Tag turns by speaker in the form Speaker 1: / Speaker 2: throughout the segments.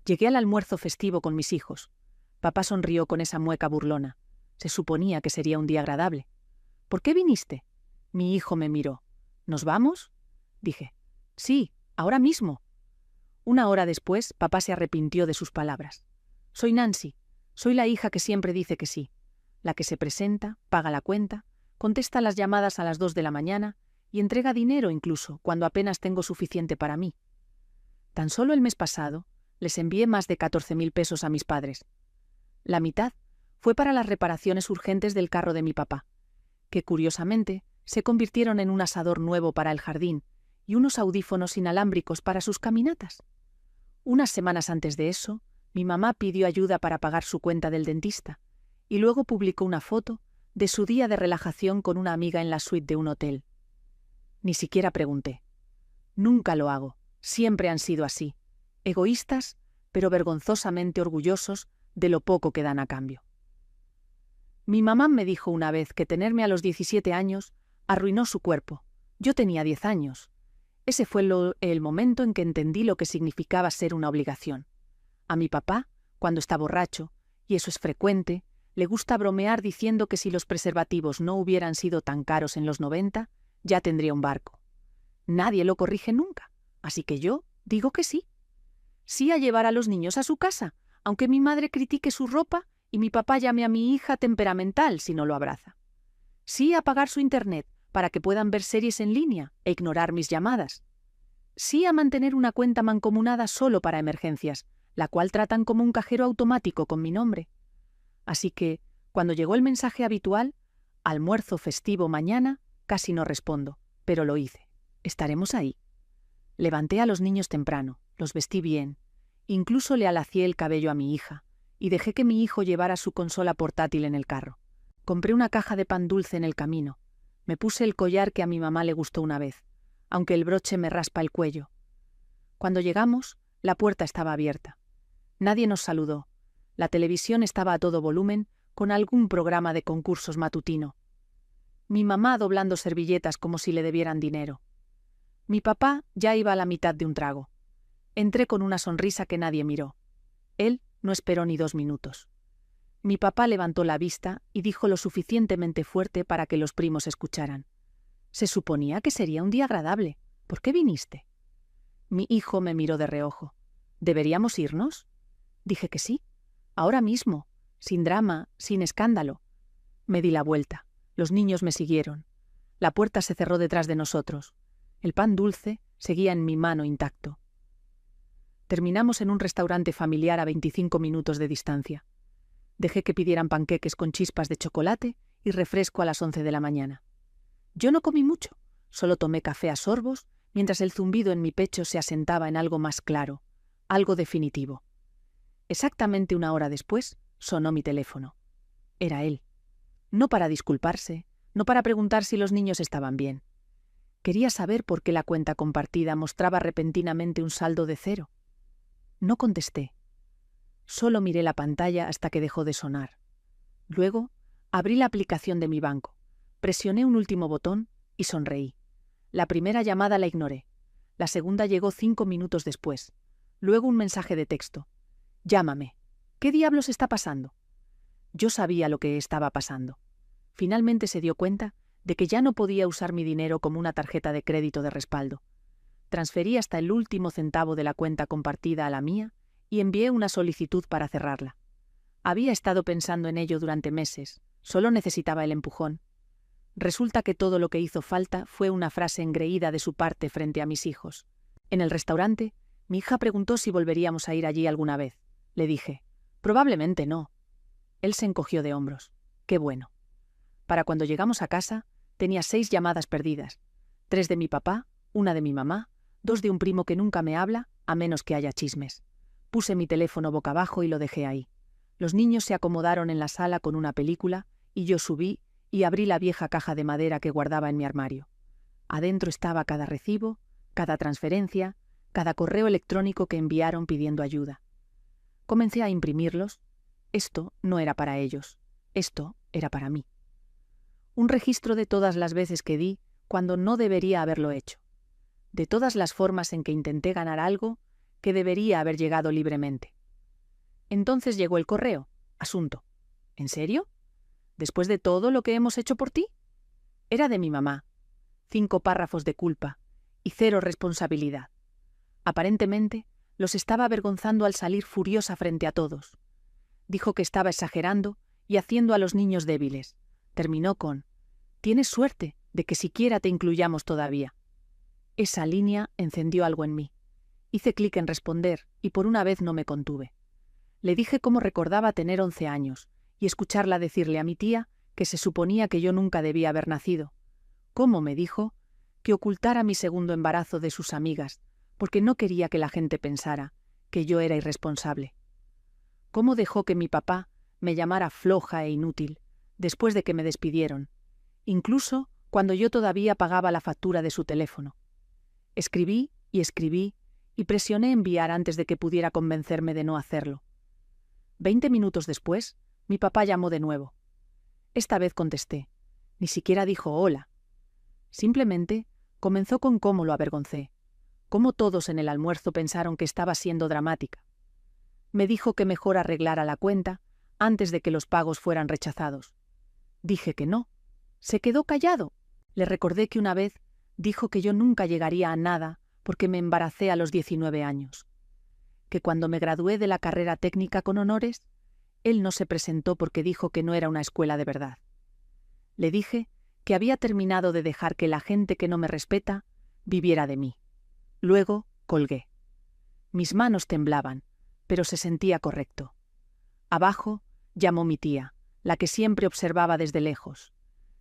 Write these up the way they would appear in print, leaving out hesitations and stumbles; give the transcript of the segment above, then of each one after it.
Speaker 1: Llegué al almuerzo festivo con mis hijos. Papá sonrió con esa mueca burlona. Se suponía que sería un día agradable. ¿Por qué viniste? Mi hijo me miró. ¿Nos vamos? Dije. Sí, ahora mismo. Una hora después, papá se arrepintió de sus palabras. Soy Nancy. Soy la hija que siempre dice que sí. La que se presenta, paga la cuenta, contesta las llamadas a las 2 de la mañana y entrega dinero incluso cuando apenas tengo suficiente para mí. Tan solo el mes pasado les envié más de 14.000 pesos a mis padres. La mitad fue para las reparaciones urgentes del carro de mi papá, que curiosamente se convirtieron en un asador nuevo para el jardín y unos audífonos inalámbricos para sus caminatas. Unas semanas antes de eso, mi mamá pidió ayuda para pagar su cuenta del dentista y luego publicó una foto de su día de relajación con una amiga en la suite de un hotel. Ni siquiera pregunté. Nunca lo hago, siempre han sido así, egoístas, pero vergonzosamente orgullosos de lo poco que dan a cambio. Mi mamá me dijo una vez que tenerme a los 17 años arruinó su cuerpo. Yo tenía 10 años. Ese fue el momento en que entendí lo que significaba ser una obligación. A mi papá, cuando está borracho, y eso es frecuente, le gusta bromear diciendo que si los preservativos no hubieran sido tan caros en los 90, ya tendría un barco. Nadie lo corrige nunca, así que yo digo que sí. Sí a llevar a los niños a su casa, aunque mi madre critique su ropa y mi papá llame a mi hija temperamental si no lo abraza. Sí a pagar su internet para que puedan ver series en línea e ignorar mis llamadas. Sí a mantener una cuenta mancomunada solo para emergencias, la cual tratan como un cajero automático con mi nombre. Así que, cuando llegó el mensaje habitual, almuerzo festivo mañana, casi no respondo, pero lo hice. Estaremos ahí. Levanté a los niños temprano, los vestí bien, incluso le alacié el cabello a mi hija, y dejé que mi hijo llevara su consola portátil en el carro. Compré una caja de pan dulce en el camino. Me puse el collar que a mi mamá le gustó una vez, aunque el broche me raspa el cuello. Cuando llegamos, la puerta estaba abierta. Nadie nos saludó. La televisión estaba a todo volumen, con algún programa de concursos matutino. Mi mamá doblando servilletas como si le debieran dinero. Mi papá ya iba a la mitad de un trago. Entré con una sonrisa que nadie miró. Él no esperó ni 2 minutos. Mi papá levantó la vista y dijo lo suficientemente fuerte para que los primos escucharan. Se suponía que sería un día agradable. ¿Por qué viniste? Mi hijo me miró de reojo. ¿Deberíamos irnos? Dije que sí. Ahora mismo, sin drama, sin escándalo. Me di la vuelta. Los niños me siguieron. La puerta se cerró detrás de nosotros. El pan dulce seguía en mi mano intacto. Terminamos en un restaurante familiar a 25 minutos de distancia. Dejé que pidieran panqueques con chispas de chocolate y refresco a las 11 de la mañana. Yo no comí mucho, solo tomé café a sorbos, mientras el zumbido en mi pecho se asentaba en algo más claro, algo definitivo. Exactamente 1 hora después, sonó mi teléfono. Era él. No para disculparse, no para preguntar si los niños estaban bien. Quería saber por qué la cuenta compartida mostraba repentinamente un saldo de 0. No contesté. Solo miré la pantalla hasta que dejó de sonar. Luego, abrí la aplicación de mi banco, presioné un último botón y sonreí. La primera llamada la ignoré. La segunda llegó 5 minutos después. Luego un mensaje de texto. Llámame. ¿Qué diablos está pasando? Yo sabía lo que estaba pasando. Finalmente se dio cuenta de que ya no podía usar mi dinero como una tarjeta de crédito de respaldo. Transferí hasta el último centavo de la cuenta compartida a la mía y envié una solicitud para cerrarla. Había estado pensando en ello durante meses, solo necesitaba el empujón. Resulta que todo lo que hizo falta fue una frase engreída de su parte frente a mis hijos. En el restaurante, mi hija preguntó si volveríamos a ir allí alguna vez. Le dije, probablemente no. Él se encogió de hombros. Qué bueno. Para cuando llegamos a casa, tenía 6 llamadas perdidas. 3 de mi papá, 1 de mi mamá, 2 de un primo que nunca me habla, a menos que haya chismes. Puse mi teléfono boca abajo y lo dejé ahí. Los niños se acomodaron en la sala con una película y yo subí y abrí la vieja caja de madera que guardaba en mi armario. Adentro estaba cada recibo, cada transferencia, cada correo electrónico que enviaron pidiendo ayuda. Comencé a imprimirlos. Esto no era para ellos. Esto era para mí. Un registro de todas las veces que di cuando no debería haberlo hecho. De todas las formas en que intenté ganar algo que debería haber llegado libremente. Entonces llegó el correo. Asunto. ¿En serio? ¿Después de todo lo que hemos hecho por ti? Era de mi mamá. 5 párrafos de culpa y 0 responsabilidad. Aparentemente, los estaba avergonzando al salir furiosa frente a todos. Dijo que estaba exagerando y haciendo a los niños débiles. Terminó con: «Tienes suerte de que siquiera te incluyamos todavía». Esa línea encendió algo en mí. Hice clic en responder y por una vez no me contuve. Le dije cómo recordaba tener 11 años y escucharla decirle a mi tía que se suponía que yo nunca debía haber nacido. Cómo, me dijo, que ocultara mi segundo embarazo de sus amigas, porque no quería que la gente pensara que yo era irresponsable. Cómo dejó que mi papá me llamara floja e inútil después de que me despidieron, incluso cuando yo todavía pagaba la factura de su teléfono. Escribí y presioné enviar antes de que pudiera convencerme de no hacerlo. 20 minutos después, mi papá llamó de nuevo. Esta vez contesté. Ni siquiera dijo hola. Simplemente comenzó con cómo lo avergoncé, cómo todos en el almuerzo pensaron que estaba siendo dramática. Me dijo que mejor arreglara la cuenta antes de que los pagos fueran rechazados. Dije que no. Se quedó callado. Le recordé que una vez dijo que yo nunca llegaría a nada porque me embaracé a los 19 años. Que cuando me gradué de la carrera técnica con honores, él no se presentó porque dijo que no era una escuela de verdad. Le dije que había terminado de dejar que la gente que no me respeta viviera de mí. Luego colgué. Mis manos temblaban, pero se sentía correcto. Abajo llamó mi tía, la que siempre observaba desde lejos.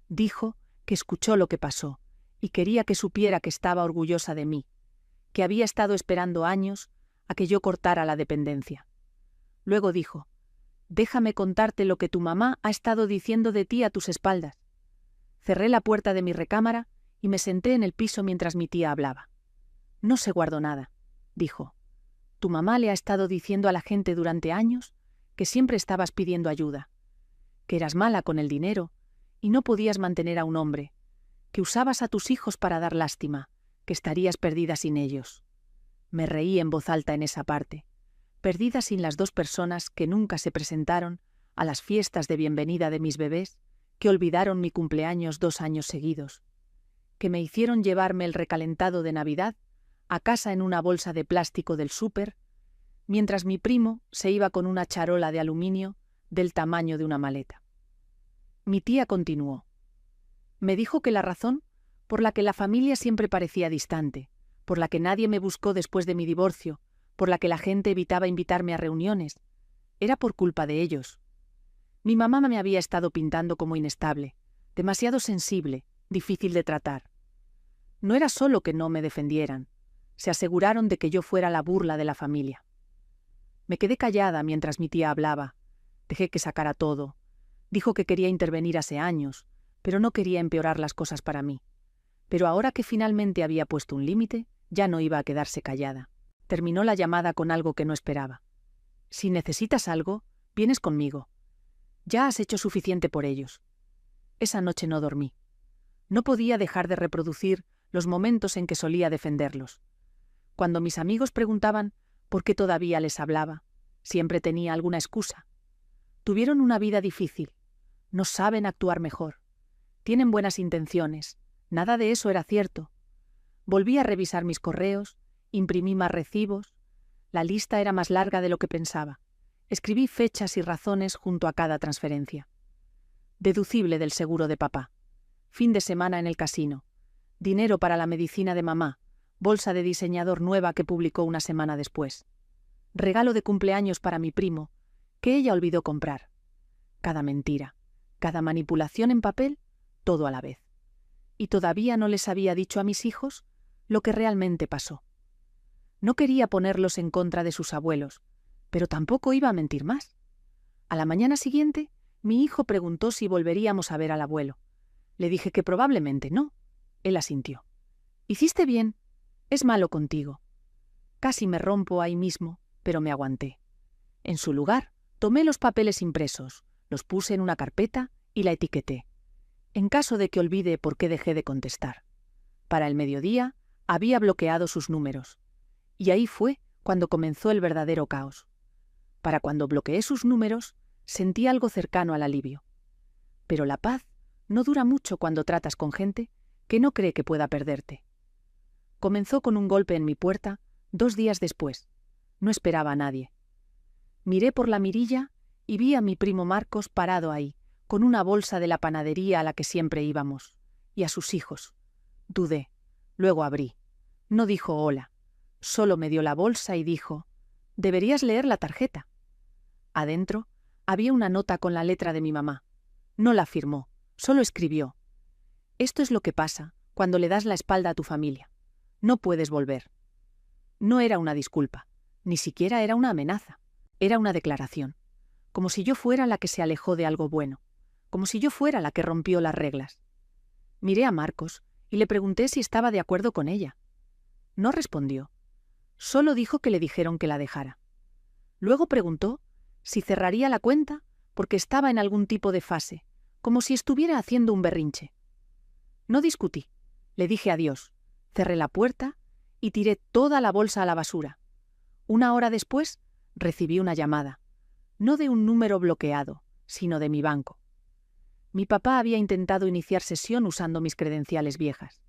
Speaker 1: Dijo que escuchó lo que pasó y quería que supiera que estaba orgullosa de mí, que había estado esperando años a que yo cortara la dependencia. Luego dijo: «Déjame contarte lo que tu mamá ha estado diciendo de ti a tus espaldas». Cerré la puerta de mi recámara y me senté en el piso mientras mi tía hablaba. «No se guardó nada», dijo. «Tu mamá le ha estado diciendo a la gente durante años que siempre estabas pidiendo ayuda, que eras mala con el dinero y no podías mantener a un hombre, que usabas a tus hijos para dar lástima, que estarías perdida sin ellos». Me reí en voz alta en esa parte, perdida sin las 2 personas que nunca se presentaron a las fiestas de bienvenida de mis bebés, que olvidaron mi cumpleaños 2 años seguidos, que me hicieron llevarme el recalentado de Navidad a casa en una bolsa de plástico del súper, mientras mi primo se iba con una charola de aluminio del tamaño de una maleta. Mi tía continuó. Me dijo que la razón por la que la familia siempre parecía distante, por la que nadie me buscó después de mi divorcio, por la que la gente evitaba invitarme a reuniones, era por culpa de ellos. Mi mamá me había estado pintando como inestable, demasiado sensible, difícil de tratar. No era solo que no me defendieran, se aseguraron de que yo fuera la burla de la familia. Me quedé callada mientras mi tía hablaba, dejé que sacara todo. Dijo que quería intervenir hace años, pero no quería empeorar las cosas para mí. Pero ahora que finalmente había puesto un límite, ya no iba a quedarse callada. Terminó la llamada con algo que no esperaba. «Si necesitas algo, vienes conmigo. Ya has hecho suficiente por ellos». Esa noche no dormí. No podía dejar de reproducir los momentos en que solía defenderlos. Cuando mis amigos preguntaban por qué todavía les hablaba, siempre tenía alguna excusa. Tuvieron una vida difícil. No saben actuar mejor. Tienen buenas intenciones. Nada de eso era cierto. Volví a revisar mis correos, imprimí más recibos. La lista era más larga de lo que pensaba. Escribí fechas y razones junto a cada transferencia. Deducible del seguro de papá. Fin de semana en el casino. Dinero para la medicina de mamá. Bolsa de diseñador nueva que publicó una semana después. Regalo de cumpleaños para mi primo, que ella olvidó comprar. Cada mentira, cada manipulación en papel, todo a la vez. Y todavía no les había dicho a mis hijos lo que realmente pasó. No quería ponerlos en contra de sus abuelos, pero tampoco iba a mentir más. A la mañana siguiente, mi hijo preguntó si volveríamos a ver al abuelo. Le dije que probablemente no. Él asintió. «Hiciste bien. Es malo contigo». Casi me rompo ahí mismo, pero me aguanté. En su lugar, tomé los papeles impresos, los puse en una carpeta y la etiqueté, en caso de que olvide por qué dejé de contestar. Para el mediodía, había bloqueado sus números. Y ahí fue cuando comenzó el verdadero caos. Para cuando bloqueé sus números, sentí algo cercano al alivio. Pero la paz no dura mucho cuando tratas con gente que no cree que pueda perderte. Comenzó con un golpe en mi puerta 2 días después. No esperaba a nadie. Miré por la mirilla y vi a mi primo Marcos parado ahí, con una bolsa de la panadería a la que siempre íbamos, y a sus hijos. Dudé. Luego abrí. No dijo hola. Solo me dio la bolsa y dijo: «Deberías leer la tarjeta». Adentro había una nota con la letra de mi mamá. No la firmó, solo escribió: «Esto es lo que pasa cuando le das la espalda a tu familia. No puedes volver». No era una disculpa, ni siquiera era una amenaza. Era una declaración. Como si yo fuera la que se alejó de algo bueno. Como si yo fuera la que rompió las reglas. Miré a Marcos y le pregunté si estaba de acuerdo con ella. No respondió. Solo dijo que le dijeron que la dejara. Luego preguntó si cerraría la cuenta porque estaba en algún tipo de fase, como si estuviera haciendo un berrinche. No discutí. Le dije adiós, cerré la puerta y tiré toda la bolsa a la basura. 1 hora después, recibí una llamada, no de un número bloqueado, sino de mi banco. Mi papá había intentado iniciar sesión usando mis credenciales viejas.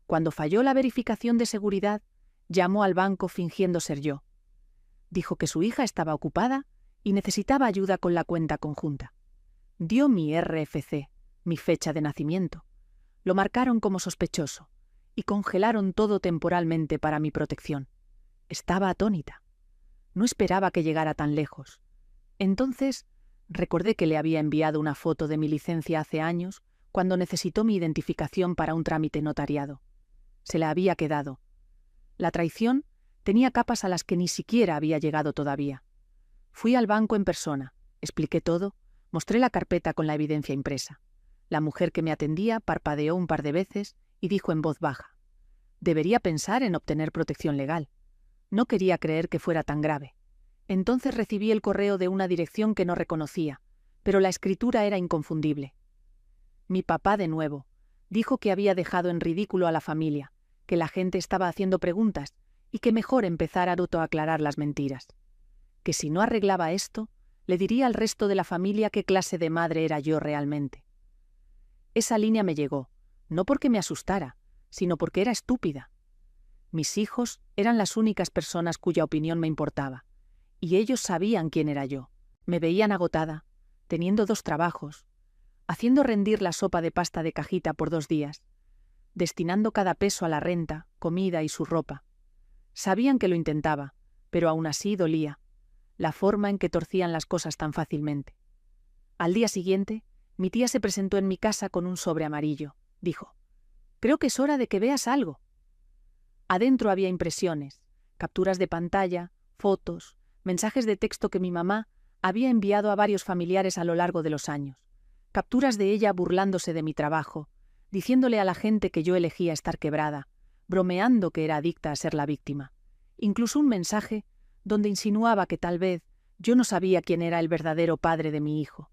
Speaker 1: Cuando falló la verificación de seguridad, llamó al banco fingiendo ser yo. Dijo que su hija estaba ocupada y necesitaba ayuda con la cuenta conjunta. Dio mi RFC, mi fecha de nacimiento. Lo marcaron como sospechoso y congelaron todo temporalmente para mi protección. Estaba atónita. No esperaba que llegara tan lejos. Entonces, recordé que le había enviado una foto de mi licencia hace años, cuando necesitó mi identificación para un trámite notariado. Se la había quedado. La traición tenía capas a las que ni siquiera había llegado todavía. Fui al banco en persona, expliqué todo, mostré la carpeta con la evidencia impresa. La mujer que me atendía parpadeó un par de veces y dijo en voz baja: «Debería pensar en obtener protección legal». No quería creer que fuera tan grave. Entonces recibí el correo de una dirección que no reconocía, pero la escritura era inconfundible. Mi papá, de nuevo, dijo que había dejado en ridículo a la familia, que la gente estaba haciendo preguntas y que mejor empezar a autoaclarar las mentiras. Que si no arreglaba esto, le diría al resto de la familia qué clase de madre era yo realmente. Esa línea me llegó, no porque me asustara, sino porque era estúpida. Mis hijos eran las únicas personas cuya opinión me importaba, y ellos sabían quién era yo. Me veían agotada, teniendo 2 trabajos, haciendo rendir la sopa de pasta de cajita por 2 días, destinando cada peso a la renta, comida y su ropa. Sabían que lo intentaba, pero aún así dolía, la forma en que torcían las cosas tan fácilmente. Al día siguiente, mi tía se presentó en mi casa con un sobre amarillo. Dijo: «Creo que es hora de que veas algo». Adentro había impresiones, capturas de pantalla, fotos, mensajes de texto que mi mamá había enviado a varios familiares a lo largo de los años, capturas de ella burlándose de mi trabajo, diciéndole a la gente que yo elegía estar quebrada, bromeando que era adicta a ser la víctima. Incluso un mensaje donde insinuaba que tal vez yo no sabía quién era el verdadero padre de mi hijo.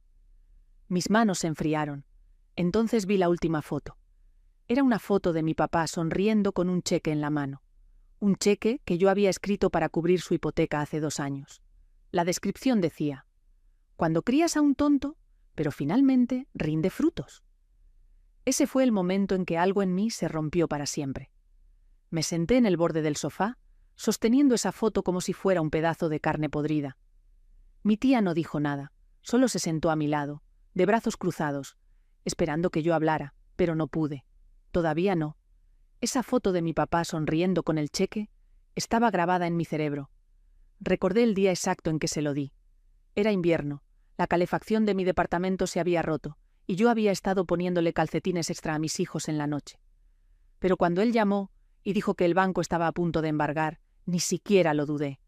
Speaker 1: Mis manos se enfriaron. Entonces vi la última foto. Era una foto de mi papá sonriendo con un cheque en la mano. Un cheque que yo había escrito para cubrir su hipoteca hace 2 años. La descripción decía: «Cuando crías a un tonto, pero finalmente rinde frutos». Ese fue el momento en que algo en mí se rompió para siempre. Me senté en el borde del sofá, sosteniendo esa foto como si fuera un pedazo de carne podrida. Mi tía no dijo nada, solo se sentó a mi lado, de brazos cruzados, esperando que yo hablara, pero no pude. Todavía no. Esa foto de mi papá sonriendo con el cheque estaba grabada en mi cerebro. Recordé el día exacto en que se lo di. Era invierno, la calefacción de mi departamento se había roto, y yo había estado poniéndole calcetines extra a mis hijos en la noche. Pero cuando él llamó y dijo que el banco estaba a punto de embargar, ni siquiera lo dudé.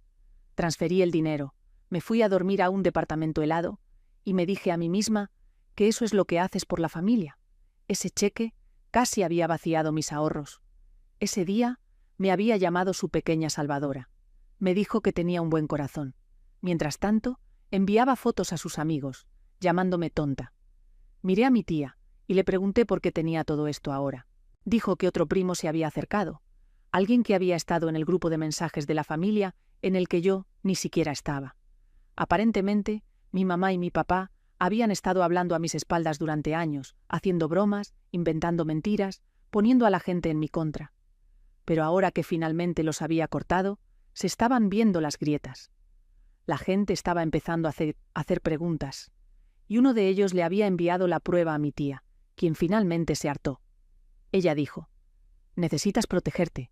Speaker 1: Transferí el dinero, me fui a dormir a un departamento helado, y me dije a mí misma que eso es lo que haces por la familia. Ese cheque casi había vaciado mis ahorros. Ese día me había llamado su pequeña salvadora. Me dijo que tenía un buen corazón. Mientras tanto, enviaba fotos a sus amigos, llamándome tonta. Miré a mi tía y le pregunté por qué tenía todo esto ahora. Dijo que otro primo se había acercado. Alguien que había estado en el grupo de mensajes de la familia en el que yo ni siquiera estaba. Aparentemente, mi mamá y mi papá habían estado hablando a mis espaldas durante años, haciendo bromas, inventando mentiras, poniendo a la gente en mi contra. Pero ahora que finalmente los había cortado, se estaban viendo las grietas. La gente estaba empezando a hacer preguntas, y uno de ellos le había enviado la prueba a mi tía, quien finalmente se hartó. Ella dijo: «Necesitas protegerte.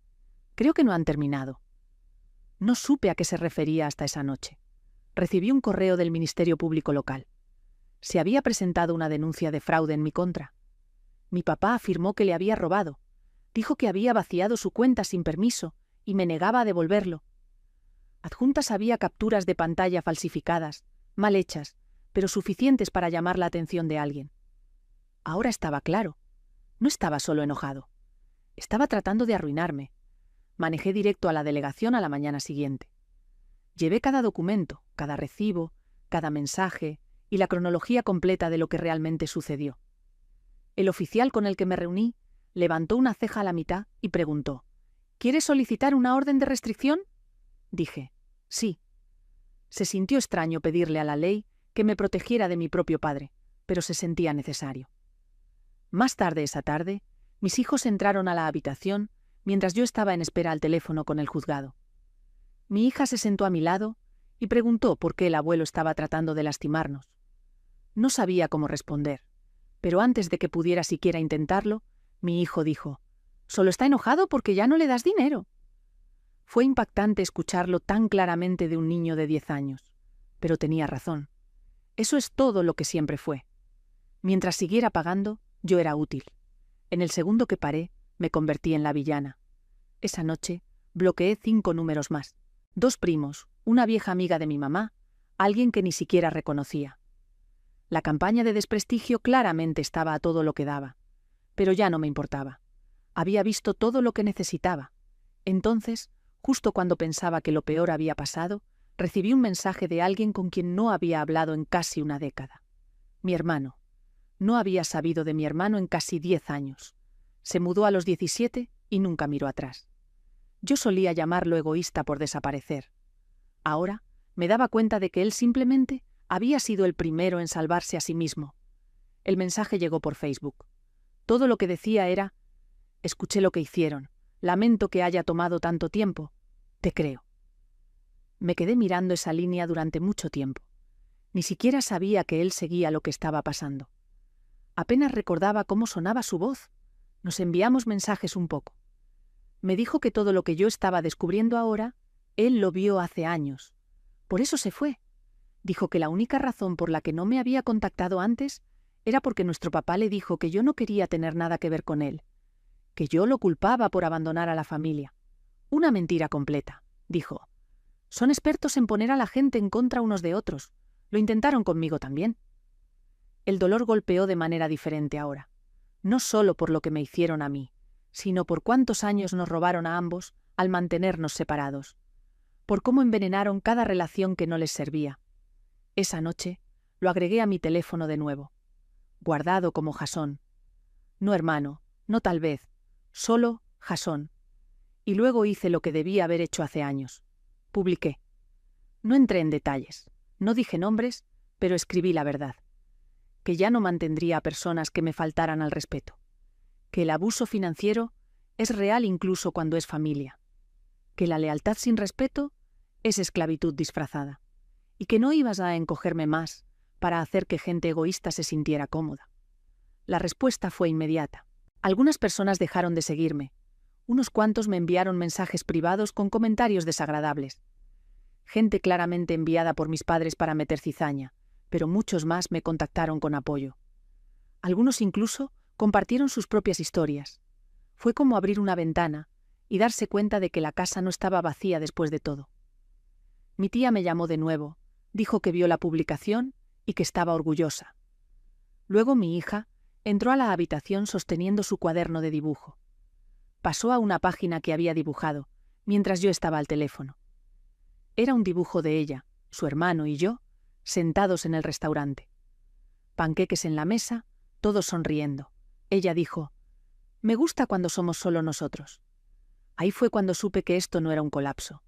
Speaker 1: Creo que no han terminado». No supe a qué se refería hasta esa noche. Recibí un correo del Ministerio Público local. Se había presentado una denuncia de fraude en mi contra. Mi papá afirmó que le había robado. Dijo que había vaciado su cuenta sin permiso y me negaba a devolverlo. Adjuntas había capturas de pantalla falsificadas, mal hechas, pero suficientes para llamar la atención de alguien. Ahora estaba claro. No estaba solo enojado. Estaba tratando de arruinarme. Manejé directo a la delegación a la mañana siguiente. Llevé cada documento, cada recibo, cada mensaje y la cronología completa de lo que realmente sucedió. El oficial con el que me reuní levantó una ceja a la mitad y preguntó: «¿Quieres solicitar una orden de restricción?». Dije: «Sí». Se sintió extraño pedirle a la ley que me protegiera de mi propio padre, pero se sentía necesario. Más tarde esa tarde, mis hijos entraron a la habitación mientras yo estaba en espera al teléfono con el juzgado. Mi hija se sentó a mi lado y preguntó por qué el abuelo estaba tratando de lastimarnos. No sabía cómo responder, pero antes de que pudiera siquiera intentarlo, mi hijo dijo: «Solo está enojado porque ya no le das dinero». Fue impactante escucharlo tan claramente de un niño de 10 años, pero tenía razón. Eso es todo lo que siempre fue. Mientras siguiera pagando, yo era útil. En el segundo que paré, me convertí en la villana. Esa noche, bloqueé 5 números más. 2 primos, una vieja amiga de mi mamá, alguien que ni siquiera reconocía. La campaña de desprestigio claramente estaba a todo lo que daba, pero ya no me importaba. Había visto todo lo que necesitaba. Entonces, justo cuando pensaba que lo peor había pasado, recibí un mensaje de alguien con quien no había hablado en casi una década. Mi hermano. No había sabido de mi hermano en casi 10 años. Se mudó a los 17 y nunca miró atrás. Yo solía llamarlo egoísta por desaparecer. Ahora me daba cuenta de que él simplemente había sido el primero en salvarse a sí mismo. El mensaje llegó por Facebook. Todo lo que decía era: «Escuché lo que hicieron. Lamento que haya tomado tanto tiempo. Te creo». Me quedé mirando esa línea durante mucho tiempo. Ni siquiera sabía que él seguía lo que estaba pasando. Apenas recordaba cómo sonaba su voz. Nos enviamos mensajes un poco. Me dijo que todo lo que yo estaba descubriendo ahora, él lo vio hace años. Por eso se fue. Dijo que la única razón por la que no me había contactado antes era porque nuestro papá le dijo que yo no quería tener nada que ver con él, que yo lo culpaba por abandonar a la familia. Una mentira completa, dijo. Son expertos en poner a la gente en contra unos de otros. Lo intentaron conmigo también. El dolor golpeó de manera diferente ahora, no solo por lo que me hicieron a mí, sino por cuántos años nos robaron a ambos al mantenernos separados, por cómo envenenaron cada relación que no les servía. Esa noche lo agregué a mi teléfono de nuevo, guardado como Jasón. No hermano, no tal vez, solo Jasón. Y luego hice lo que debía haber hecho hace años. Publiqué. No entré en detalles, no dije nombres, pero escribí la verdad. Que ya no mantendría a personas que me faltaran al respeto. Que el abuso financiero es real incluso cuando es familia. Que la lealtad sin respeto es esclavitud disfrazada. Y que no ibas a encogerme más para hacer que gente egoísta se sintiera cómoda. La respuesta fue inmediata. Algunas personas dejaron de seguirme. Unos cuantos me enviaron mensajes privados con comentarios desagradables. Gente claramente enviada por mis padres para meter cizaña, pero muchos más me contactaron con apoyo. Algunos incluso compartieron sus propias historias. Fue como abrir una ventana y darse cuenta de que la casa no estaba vacía después de todo. Mi tía me llamó de nuevo, dijo que vio la publicación y que estaba orgullosa. Luego mi hija entró a la habitación sosteniendo su cuaderno de dibujo. Pasó a una página que había dibujado, mientras yo estaba al teléfono. Era un dibujo de ella, su hermano y yo, sentados en el restaurante. Panqueques en la mesa, todos sonriendo. Ella dijo: «Me gusta cuando somos solo nosotros». Ahí fue cuando supe que esto no era un colapso.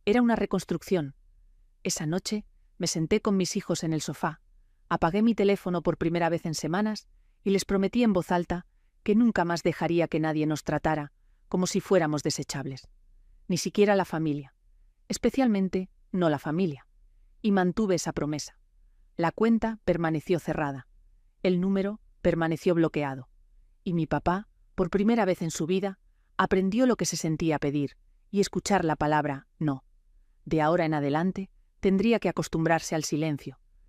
Speaker 1: Era una reconstrucción. Esa noche me senté con mis hijos en el sofá, apagué mi teléfono por primera vez en semanas y les prometí en voz alta que nunca más dejaría que nadie nos tratara como si fuéramos desechables. Ni siquiera la familia. Especialmente no la familia. Y mantuve esa promesa. La cuenta permaneció cerrada. El número permaneció bloqueado. Y mi papá, por primera vez en su vida, aprendió lo que se sentía pedir y escuchar la palabra no. De ahora en adelante, tendría que acostumbrarse al silencio,